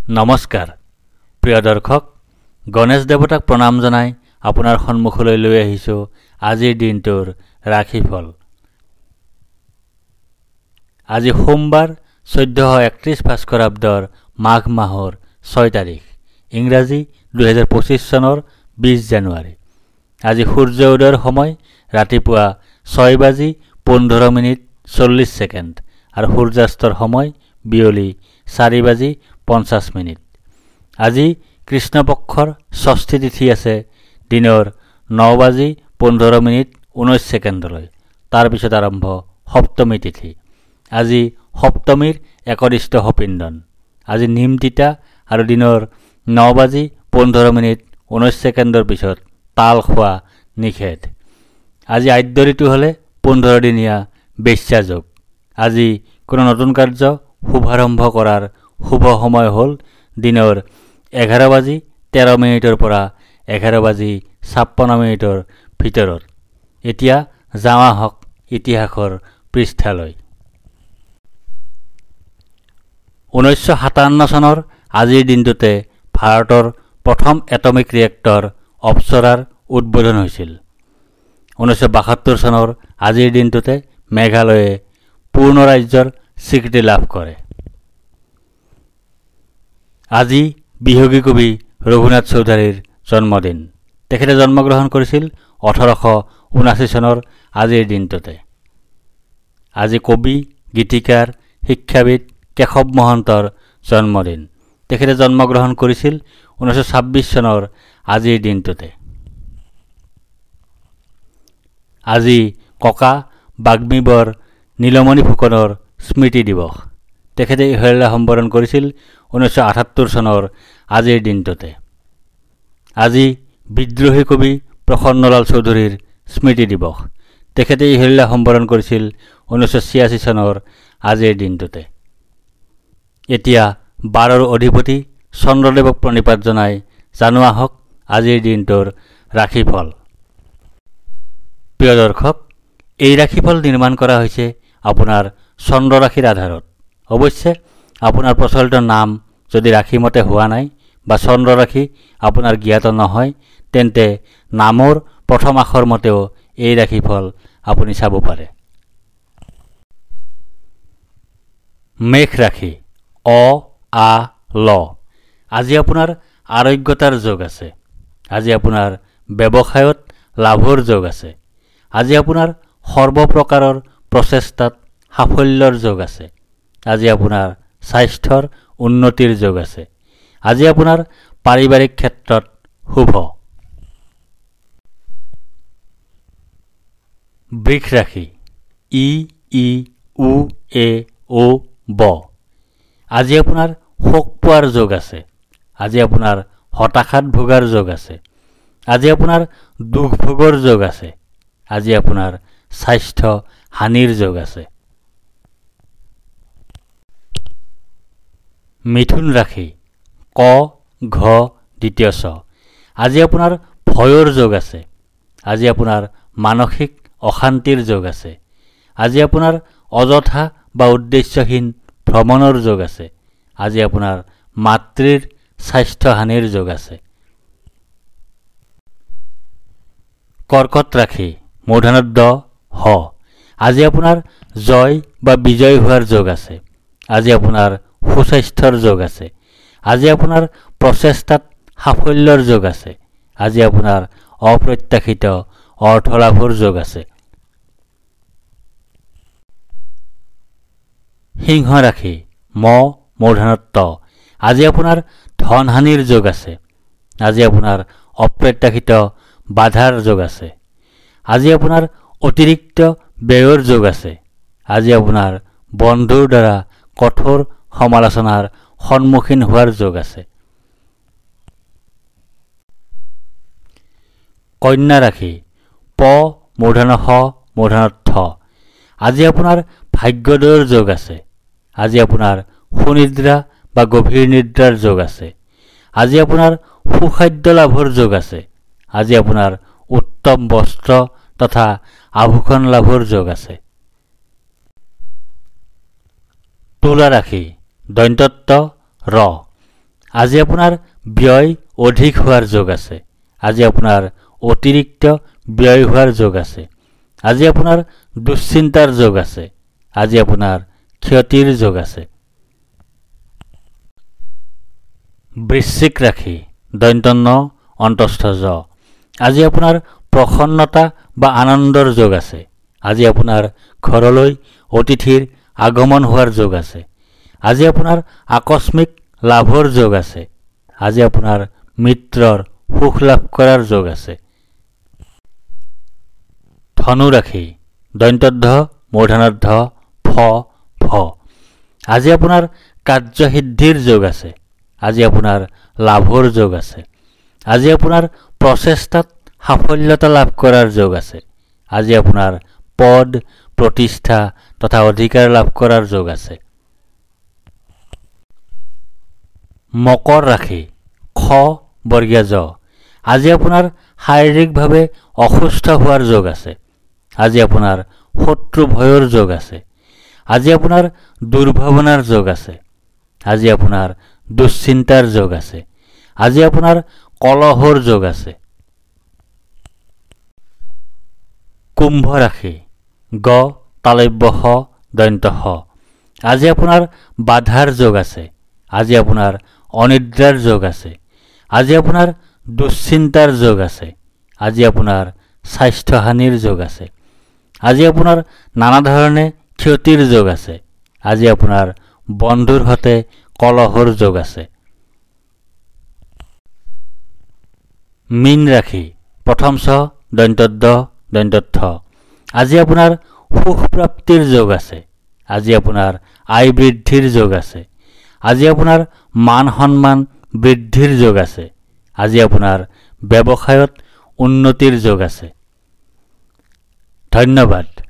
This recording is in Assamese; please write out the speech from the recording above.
নমস্কাৰ প্ৰিয় দৰ্শক গণেশ দেৱতাক প্ৰণাম জনাই আপোনাৰ সন্মুখলৈ লৈ আহিছোঁ আজিৰ দিনটোৰ ৰাশিফল। আজি সোমবাৰ 1431 ভাস্কৰাব্দৰ মাঘ মাহৰ 6 তাৰিখ, ইংৰাজী 2025 চনৰ 20 জানুৱাৰী। আজি সূৰ্য উদয়ৰ সময় ৰাতিপুৱা 6:15:40 আৰু সূৰ্যাস্তৰ সময় বিয়লি 4:50। আজি কৃষ্ণপক্ষৰ ষষ্ঠী তিথি আছে দিনৰ 9:15:19 তাৰপিছত আৰম্ভ সপ্তমী তিথি। আজি সপ্তমীৰ একদিষ্ট সপিণ্ডন। আজি নিম তিতা আৰু দিনৰ 9:15:19 পিছত তাল খোৱা নিষেধ। আজি আদ্য ঋতু হ'লে 15 দিনীয়া বেশ্যাযোগ। আজি কোনো নতুন কাৰ্য শুভাৰম্ভ কৰাৰ শুভ সময় হ'ল দিনৰ 11:13 পৰা 11:56 ভিতৰত। এতিয়া যাওঁ আহক ইতিহাসৰ পৃষ্ঠালৈ। 1957 চনৰ আজিৰ দিনটোতে ভাৰতৰ প্ৰথম এটমিক ৰিয়েক্টৰ অপ্সৰাৰ উদ্বোধন হৈছিল। 1972 চনৰ আজিৰ দিনটোতে মেঘালয়ে পূৰ্ণ ৰাজ্যৰ স্বীকৃতি লাভ কৰে। আজি বিহগী কবি ৰঘুনাথ চৌধাৰীৰ জন্মদিন। তেখেতে জন্মগ্ৰহণ কৰিছিল 1879 চনৰ আজিৰ দিনটোতে। আজি কবি, গীতিকাৰ, শিক্ষাবিদ কেশৱ মহন্তৰ জন্মদিন। তেখেতে জন্মগ্ৰহণ কৰিছিল 1926 চনৰ আজিৰ দিনটোতে। আজি ককা বাগ্মীবৰ নীলমণি ফুকনৰ স্মৃতি দিৱস। তেখেতে ইহলীলা সম্বৰণ কৰিছিল 1978 চনৰ আজিৰ দিনটোতে। আজি বিদ্ৰোহী কবি প্ৰসন্নলাল চৌধুৰীৰ স্মৃতি দিৱস। তেখেতে ইহলীলা সম্বৰণ কৰিছিল 1986 চনৰ আজিৰ দিনটোতে। এতিয়া বাৰৰ অধিপতি চন্দ্ৰদেৱক প্ৰণিপাত জনাই জানো আহক আজিৰ দিনটোৰ ৰাশিফল। প্ৰিয় দৰ্শক, এই ৰাশিফল নিৰ্মাণ কৰা হৈছে আপোনাৰ চন্দ্ৰ ৰাশিৰ আধাৰত। অৱশ্যে আপোনাৰ প্ৰচলিত নাম যদি ৰাশিমতে হোৱা নাই বা চন্দ্ৰ ৰাশি আপোনাৰ জ্ঞাত নহয়, তেন্তে নামৰ প্ৰথম আখৰ মতেও এই ৰাশিফল আপুনি চাব পাৰে। মেষ ৰাশি অ, আ, ল। আজি আপোনাৰ আৰোগ্যতাৰ যোগ আছে। আজি আপোনাৰ ব্যৱসায়ত লাভৰ যোগ আছে। আজি আপোনাৰ সৰ্বপ্ৰকাৰৰ প্ৰচেষ্টাত সাফল্যৰ যোগ আছে। আজি আপোনাৰ স্বাস্থ্যৰ উন্নতিৰ যোগ আছে। আজি আপোনাৰ পাৰিবাৰিক ক্ষেত্ৰত শুভ। বৃষ ৰাশি ই, ই, উ, এ, ও, ব। আজি আপোনাৰ শোক পোৱাৰ যোগ আছে। আজি আপোনাৰ হতাশাত ভোগাৰ যোগ আছে। আজি আপোনাৰ দুখ ভোগৰ যোগ আছে। আজি আপোনাৰ স্বাস্থ্য হানিৰ যোগ আছে। মিথুন ৰাশি ক, ঘ, দ্বিতীয় ছ। আজি আপোনাৰ ভয়ৰ যোগ আছে। আজি আপোনাৰ মানসিক অশান্তিৰ যোগ আছে। আজি আপোনাৰ অযথা বা উদ্দেশ্যহীন ভ্ৰমণৰ যোগ আছে। আজি আপোনাৰ মাতৃৰ স্বাস্থ্যহানিৰ যোগ আছে। কৰ্কট ৰাশি মূৰ্ধন্য ড, হ। আজি আপোনাৰ জয় বা বিজয় হোৱাৰ যোগ আছে। আজি আপোনাৰ সুস্বাস্থ্যৰ যোগ আছে। আজি আপোনাৰ প্ৰচেষ্টাত সাফল্যৰ যোগ আছে। আজি আপোনাৰ অপ্ৰত্যাশিত অৰ্থ লাভৰ যোগ আছে। সিংহ ৰাশি ম, মূৰ্ধন্য ত। আজি আপোনাৰ ধনহানিৰ যোগ আছে। আজি আপোনাৰ অপ্ৰত্যাশিত বাধাৰ যোগ আছে। আজি আপোনাৰ অতিৰিক্ত ব্যয়ৰ যোগ আছে। আজি আপোনাৰ বন্ধুৰ দ্বাৰা কঠোৰ সমালোচনাৰ সন্মুখীন হোৱাৰ যোগ আছে। কন্যা ৰাশি প, মূৰ্ধন্য ষ, মূৰ্ধন্য থ। আজি আপোনাৰ ভাগ্যোদয়ৰ যোগ আছে। আজি আপোনাৰ সুনিদ্ৰা বা গভীৰ নিদ্ৰাৰ যোগ আছে। আজি আপোনাৰ সুখাদ্য লাভৰ যোগ আছে। আজি আপোনাৰ উত্তম বস্ত্ৰ তথা আভূষণ লাভৰ যোগ আছে। তুলা ৰাশি দন্ত্যত্ব ৰ। আজি আপোনাৰ ব্যয় অধিক হোৱাৰ যোগ আছে। আজি আপোনাৰ অতিৰিক্ত ব্যয় হোৱাৰ যোগ আছে। আজি আপোনাৰ দুশ্চিন্তাৰ যোগ আছে। আজি আপোনাৰ ক্ষতিৰ যোগ আছে। বৃশ্চিক ৰাশি দন্ত্যন্ন অন্তস্থ জ। আজি আপোনাৰ প্ৰসন্নতা বা আনন্দৰ যোগ আছে। আজি আপোনাৰ ঘৰলৈ অতিথিৰ আগমন হোৱাৰ যোগ আছে। আজি আপোনাৰ আকস্মিক লাভৰ যোগ আছে। আজি আপোনাৰ মিত্ৰৰ সুখ লাভ কৰাৰ যোগ আছে। ধনু ৰাশি দন্ত্যদ্ধ মূৰ্ধন্যদ্ধ ফ ফ। আজি আপোনাৰ কাৰ্যসিদ্ধিৰ যোগ আছে। আজি আপোনাৰ লাভৰ যোগ আছে। আজি আপোনাৰ প্ৰচেষ্টাত সাফল্যতা লাভ কৰাৰ যোগ আছে। আজি আপোনাৰ পদ প্ৰতিষ্ঠা তথা অধিকাৰ লাভ কৰাৰ যোগ আছে। মকৰ ৰাশি খ বৰ্গীয় জ। আজি আপোনাৰ শাৰীৰিকভাৱে অসুস্থ হোৱাৰ যোগ আছে। আজি আপোনাৰ শত্ৰু ভয়ৰ যোগ আছে। আজি আপোনাৰ দুৰ্ভাৱনাৰ যোগ আছে। আজি আপোনাৰ দুশ্চিন্তাৰ যোগ আছে। আজি আপোনাৰ কলহৰ যোগ আছে। কুম্ভ ৰাশি গ তালব্য শ দন্ত্য স। আজি আপোনাৰ বাধাৰ যোগ আছে। আজি আপোনাৰ অনিদ্ৰাৰ যোগ আছে। আজি আপোনাৰ দুশ্চিন্তাৰ যোগ আছে। আজি আপোনাৰ স্বাস্থ্যহানিৰ যোগ আছে। আজি আপোনাৰ নানা ধৰণে ক্ষতিৰ যোগ আছে। আজি আপোনাৰ বন্ধুৰ সৈতে কলহৰ যোগ আছে। মীন ৰাশি প্ৰথম ছ দন্ত্যদ্দ দন্ত্যৰ্থ। আজি আপোনাৰ সুখ প্ৰাপ্তিৰ যোগ আছে। আজি আপোনাৰ আয় বৃদ্ধিৰ যোগ আছে। আজি আপোনাৰ মান সন্মান বৃদ্ধিৰ যোগ আছে। আজি আপোনাৰ ব্যৱসায়ত উন্নতিৰ যোগ আছে। ধন্যবাদ।